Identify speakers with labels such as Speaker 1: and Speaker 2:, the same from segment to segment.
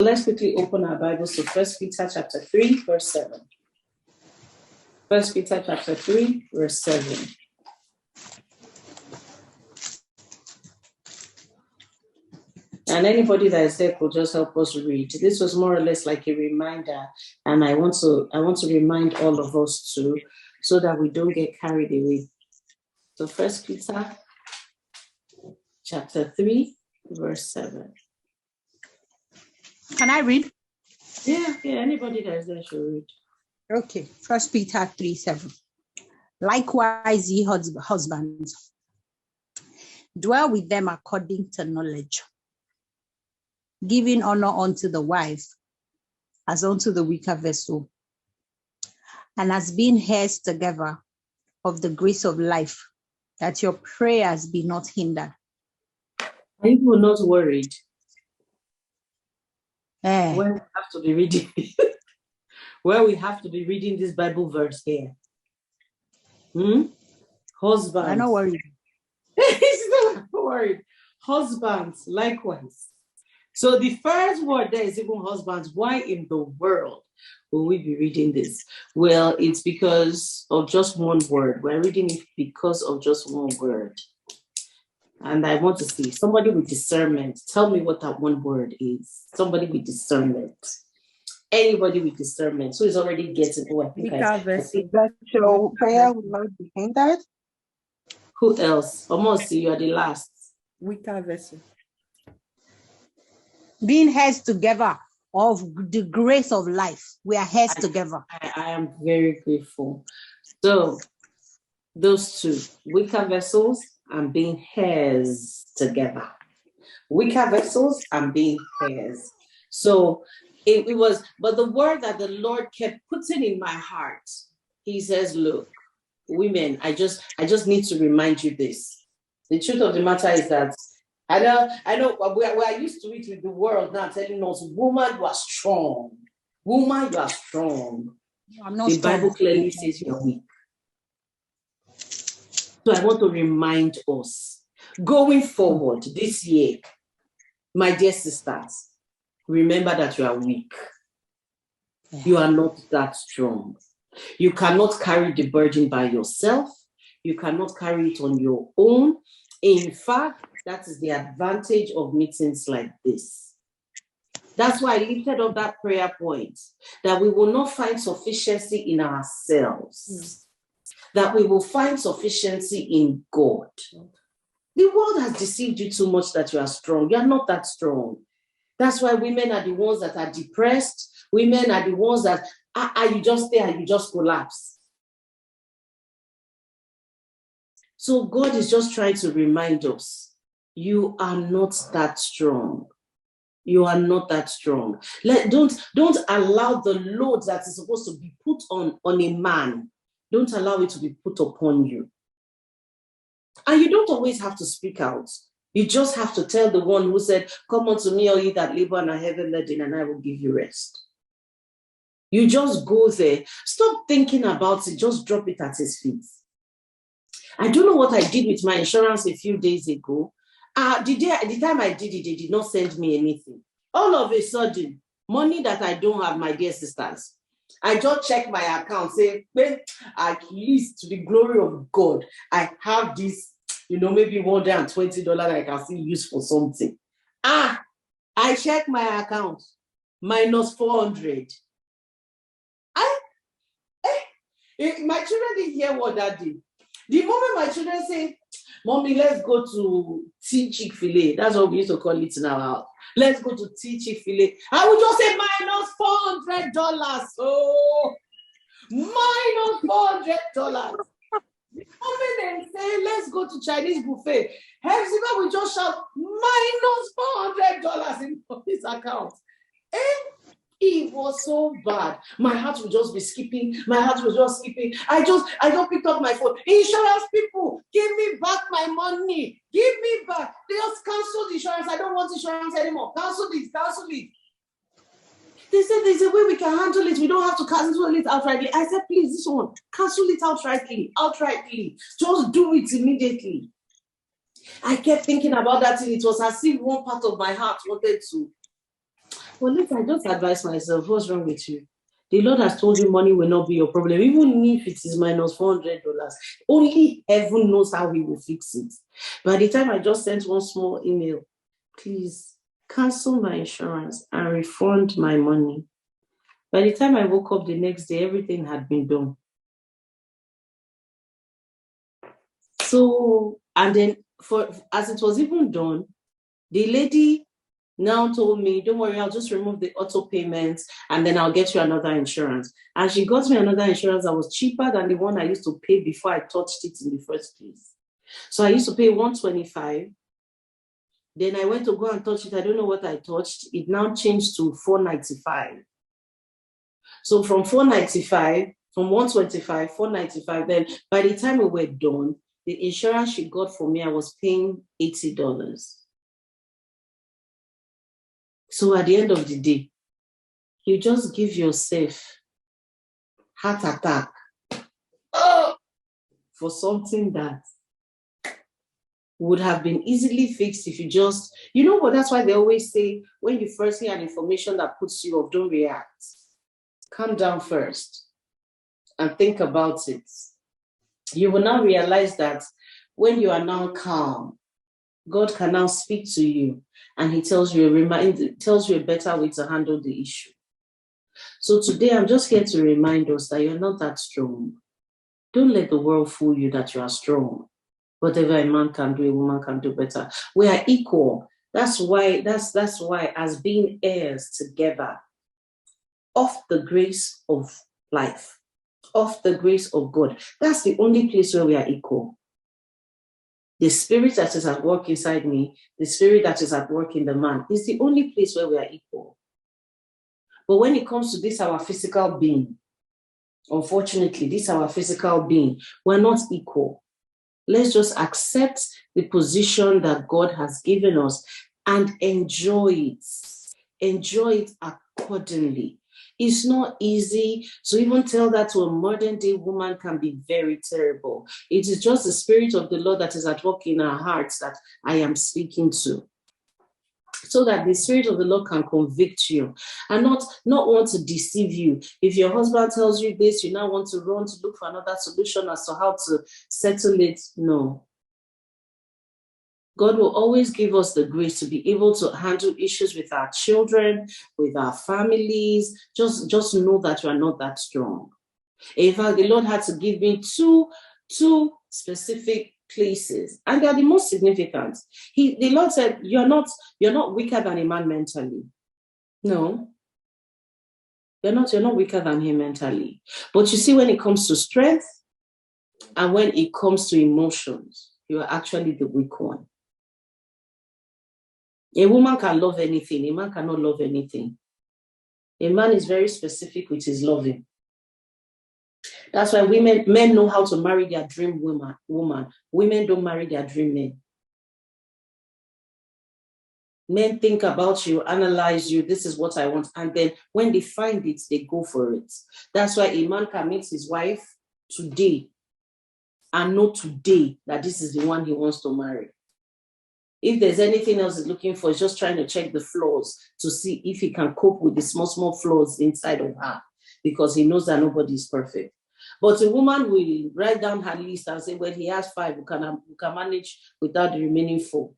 Speaker 1: Let's quickly open our Bibles to 1 Peter chapter 3, verse 7. 1 Peter chapter 3, verse 7. And anybody that is there could just help us read. This was more or less like a reminder, and I want to remind all of us too, so that we don't get carried away. So 1 Peter chapter 3, verse 7.
Speaker 2: Can I read?
Speaker 1: Yeah, anybody that is there should read.
Speaker 2: Okay, 1 Peter 3:7. Likewise, ye husbands, dwell with them according to knowledge, giving honor unto the wife as unto the weaker vessel, and as being heirs together of the grace of life, that your prayers be not hindered.
Speaker 1: Are you not worried?
Speaker 2: Eh.
Speaker 1: When we have to be reading, where we have to be reading this Bible verse here. Husbands.
Speaker 2: I'm not worried.
Speaker 1: He's not worried. Husbands, likewise. So the first word there is even husbands. Why in the world will we be reading this? Well, it's because of just one word. We're reading it because of just one word. And I want to see somebody with discernment. Tell me what that one word is. Somebody with discernment. Anybody with discernment. So he's already getting. Oh, I think
Speaker 3: that your prayer will not be hindered.
Speaker 1: Who else? Almost, you are the last.
Speaker 3: Weaker vessel.
Speaker 2: Being heirs together of the grace of life. We are heirs together.
Speaker 1: I am very grateful. So those two, weaker vessels and being heirs together. Weaker vessels and being heirs. So it was, but the word that the Lord kept putting in my heart, he says, look, women, I just need to remind you this. The truth of the matter is that I know we are used to it with the world now telling us, woman, you are strong. Woman, you are strong.
Speaker 2: I'm not
Speaker 1: the
Speaker 2: strong.
Speaker 1: Bible clearly says you are weak. So I want to remind us, going forward this year, my dear sisters, remember that you are weak. You are not that strong. You cannot carry the burden by yourself. You cannot carry it on your own. In fact, that is the advantage of meetings like this. That's why I lifted up that prayer point, that we will not find sufficiency in ourselves. That we will find sufficiency in God. The world has deceived you too much that you are strong. You are not that strong. That's why women are the ones that are depressed. Women are the ones that you just stay and you just collapse. So God is just trying to remind us, you are not that strong. You are not that strong. Don't allow the load that is supposed to be put on a man. Don't allow it to be put upon you. And you don't always have to speak out. You just have to tell the one who said, come unto me, all ye that labor and are heavy laden, and I will give you rest. You just go there. Stop thinking about it. Just drop it at his feet. I don't know what I did with my insurance a few days ago. The time I did it, they did not send me anything. All of a sudden, money that I don't have, my dear sisters, I just check my account, say, at least to the glory of God, I have this, maybe $120 I can still use for something. I check my account, minus 400. My children didn't hear what that did. The moment my children say, Mommy, let's go to Chick-fil-A. That's what we used to call it in our house. Let's go to Chick-fil-A. I would just say minus $400. Oh, minus $400. The moment they say, let's go to Chinese buffet, Hepzibah will just shout, minus $400 in his account. It was so bad. My heart would just be skipping. I just picked up my phone. Insurance people, give me back my money. Give me back. They just canceled insurance. I don't want insurance anymore. Cancel it. They said there's a way we can handle it. We don't have to cancel it outrightly. I said, please, this one, cancel it outrightly. Just do it immediately. I kept thinking about that, and it was as if one part of my heart wanted to Well, later I just advise myself, what's wrong with you? The Lord has told you money will not be your problem, even if it is minus $400. Only heaven knows how he will fix it. By the time I just sent one small email, please cancel my insurance and refund my money. By the time I woke up the next day, everything had been done. So, and then as it was even done, the lady now told me, don't worry, I'll just remove the auto payments and then I'll get you another insurance. And she got me another insurance that was cheaper than the one I used to pay before I touched it in the first place. So I used to pay $125. Then I went to go and touch it. I don't know what I touched. It now changed to $495. So from $495, from $125, $495, then by the time we were done, the insurance she got for me, I was paying $80. So at the end of the day, you just give yourself heart attack for something that would have been easily fixed if you just, you know what, that's why they always say, when you first hear an information that puts you off, don't react. Calm down first and think about it. You will now realize that when you are now calm, God can now speak to you and he tells you a better way to handle the issue. So today I'm just here to remind us that you're not that strong. Don't let the world fool you that you are strong. Whatever a man can do, a woman can do better. We are equal. That's why as being heirs together of the grace of life, of the grace of God, that's the only place where we are equal. The spirit that is at work inside me, the spirit that is at work in the man, is the only place where we are equal. But when it comes to this, our physical being, unfortunately, this our physical being, we're not equal. Let's just accept the position that God has given us and enjoy it. Enjoy it accordingly. It's not easy. So even tell that to a modern day woman can be very terrible. It is just the Spirit of the Lord that is at work in our hearts that I am speaking to. So that the Spirit of the Lord can convict you and not want to deceive you. If your husband tells you this, you now want to run to look for another solution as to how to settle it. No. God will always give us the grace to be able to handle issues with our children, with our families. Just know that you are not that strong. In fact, the Lord had to give me two specific places, and they are the most significant. The Lord said, you're not weaker than a man mentally. No. You're not weaker than him mentally. But you see, when it comes to strength and when it comes to emotions, you are actually the weak one. A woman can love anything. A man cannot love anything. A man is very specific with his loving. That's why men know how to marry their dream woman. Women don't marry their dream men. Men think about you, analyze you, this is what I want. And then when they find it, they go for it. That's why a man can meet his wife today and know today that this is the one he wants to marry. If there's anything else he's looking for, he's just trying to check the flaws to see if he can cope with the small flaws inside of her, because he knows that nobody is perfect. But a woman will write down her list and say, well, he has 5, we can manage without the remaining 4.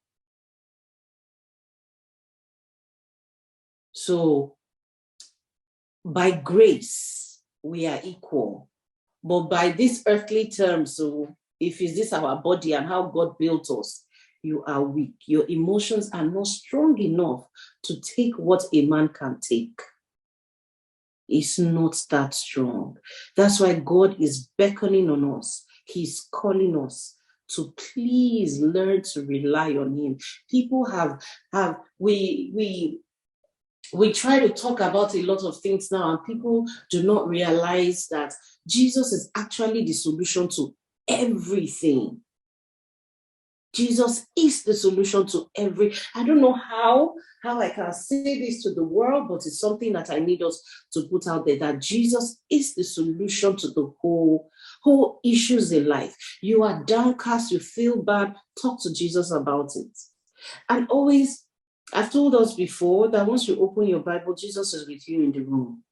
Speaker 1: So by grace, we are equal. But by this earthly term, so if is this our body and how God built us, you are weak. Your emotions are not strong enough to take what a man can take. It's not that strong. That's why God is beckoning on us. He's calling us to please learn to rely on him. People we try to talk about a lot of things now, and people do not realize that Jesus is actually the solution to everything. Jesus is the solution to I don't know how I can say this to the world, but it's something that I need us to put out there, that Jesus is the solution to the whole issues in life. You are downcast, you feel bad, talk to Jesus about it. And always I've told us before that once you open your Bible, Jesus is with you in the room.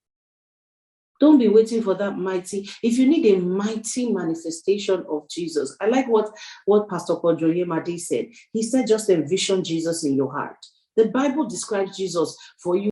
Speaker 1: Don't be waiting for that mighty. If you need a mighty manifestation of Jesus, I like what Pastor Kodjoye Madi said. He said, just envision Jesus in your heart. The Bible describes Jesus for you